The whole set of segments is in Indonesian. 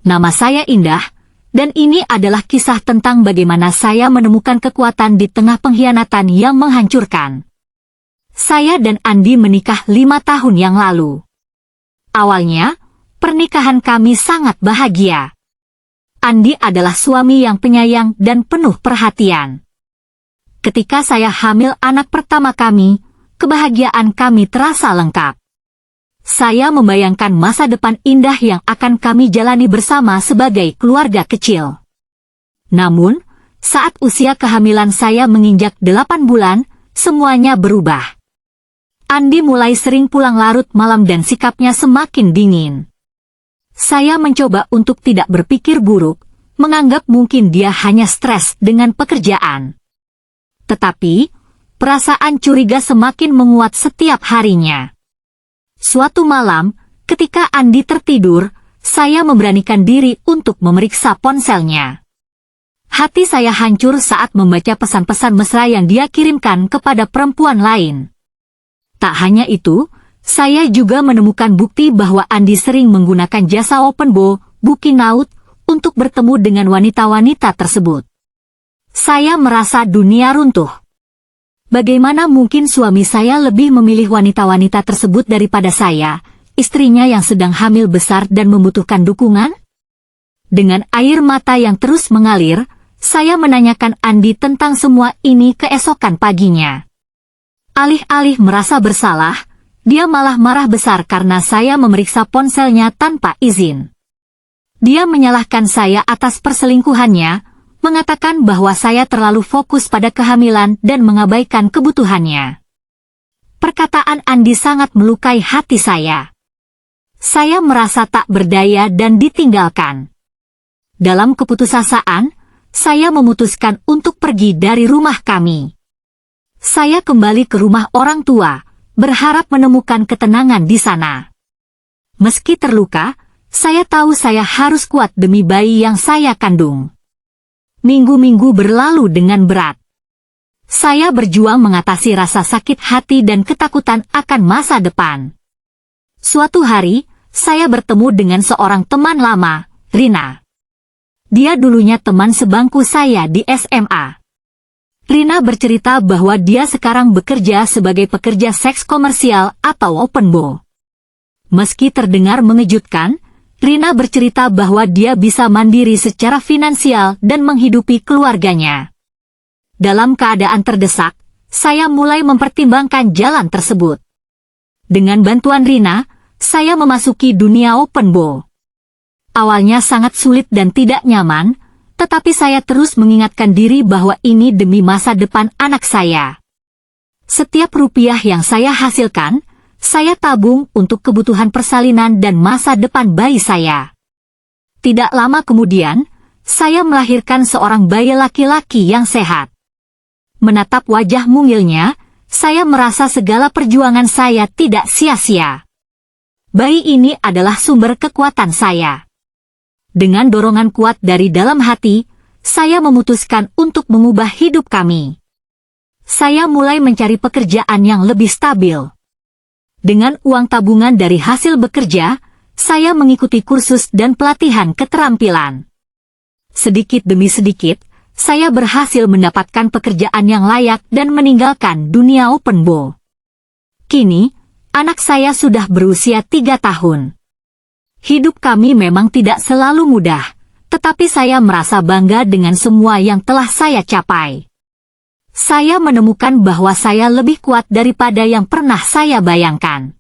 Nama saya Indah, dan ini adalah kisah tentang bagaimana saya menemukan kekuatan di tengah pengkhianatan yang menghancurkan. Saya dan Andi menikah 5 tahun yang lalu. Awalnya, pernikahan kami sangat bahagia. Andi adalah suami yang penyayang dan penuh perhatian. Ketika saya hamil anak pertama kami, kebahagiaan kami terasa lengkap. Saya membayangkan masa depan indah yang akan kami jalani bersama sebagai keluarga kecil. Namun, saat usia kehamilan saya menginjak 8 bulan, semuanya berubah. Andi mulai sering pulang larut malam dan sikapnya semakin dingin. Saya mencoba untuk tidak berpikir buruk, menganggap mungkin dia hanya stres dengan pekerjaan. Tetapi, perasaan curiga semakin menguat setiap harinya. Suatu malam, ketika Andi tertidur, saya memberanikan diri untuk memeriksa ponselnya. Hati saya hancur saat membaca pesan-pesan mesra yang dia kirimkan kepada perempuan lain. Tak hanya itu, saya juga menemukan bukti bahwa Andi sering menggunakan jasa OpenBo, Booking Out, untuk bertemu dengan wanita-wanita tersebut. Saya merasa dunia runtuh. Bagaimana mungkin suami saya lebih memilih wanita-wanita tersebut daripada saya, istrinya yang sedang hamil besar dan membutuhkan dukungan? Dengan air mata yang terus mengalir, saya menanyakan Andi tentang semua ini keesokan paginya. Alih-alih merasa bersalah, dia malah marah besar karena saya memeriksa ponselnya tanpa izin. Dia menyalahkan saya atas perselingkuhannya, mengatakan bahwa saya terlalu fokus pada kehamilan dan mengabaikan kebutuhannya. Perkataan Andi sangat melukai hati saya. Saya merasa tak berdaya dan ditinggalkan. Dalam keputusasaan, saya memutuskan untuk pergi dari rumah kami. Saya kembali ke rumah orang tua, berharap menemukan ketenangan di sana. Meski terluka, saya tahu saya harus kuat demi bayi yang saya kandung. Minggu-minggu berlalu dengan berat. Saya berjuang mengatasi rasa sakit hati dan ketakutan akan masa depan. Suatu hari, saya bertemu dengan seorang teman lama, Rina. Dia dulunya teman sebangku saya di SMA. Rina bercerita bahwa dia sekarang bekerja sebagai pekerja seks komersial atau OpenBo. Meski terdengar mengejutkan, Rina bercerita bahwa dia bisa mandiri secara finansial dan menghidupi keluarganya. Dalam keadaan terdesak, saya mulai mempertimbangkan jalan tersebut. Dengan bantuan Rina, saya memasuki dunia OpenBo. Awalnya sangat sulit dan tidak nyaman, tetapi saya terus mengingatkan diri bahwa ini demi masa depan anak saya. Setiap rupiah yang saya hasilkan, saya tabung untuk kebutuhan persalinan dan masa depan bayi saya. Tidak lama kemudian, saya melahirkan seorang bayi laki-laki yang sehat. Menatap wajah mungilnya, saya merasa segala perjuangan saya tidak sia-sia. Bayi ini adalah sumber kekuatan saya. Dengan dorongan kuat dari dalam hati, saya memutuskan untuk mengubah hidup kami. Saya mulai mencari pekerjaan yang lebih stabil. Dengan uang tabungan dari hasil bekerja, saya mengikuti kursus dan pelatihan keterampilan. Sedikit demi sedikit, saya berhasil mendapatkan pekerjaan yang layak dan meninggalkan dunia OpenBo. Kini, anak saya sudah berusia 3 tahun. Hidup kami memang tidak selalu mudah, tetapi saya merasa bangga dengan semua yang telah saya capai. Saya menemukan bahwa saya lebih kuat daripada yang pernah saya bayangkan.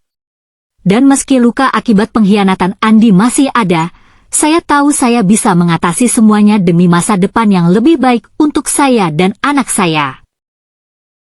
Dan meski luka akibat pengkhianatan Andi masih ada, saya tahu saya bisa mengatasi semuanya demi masa depan yang lebih baik untuk saya dan anak saya.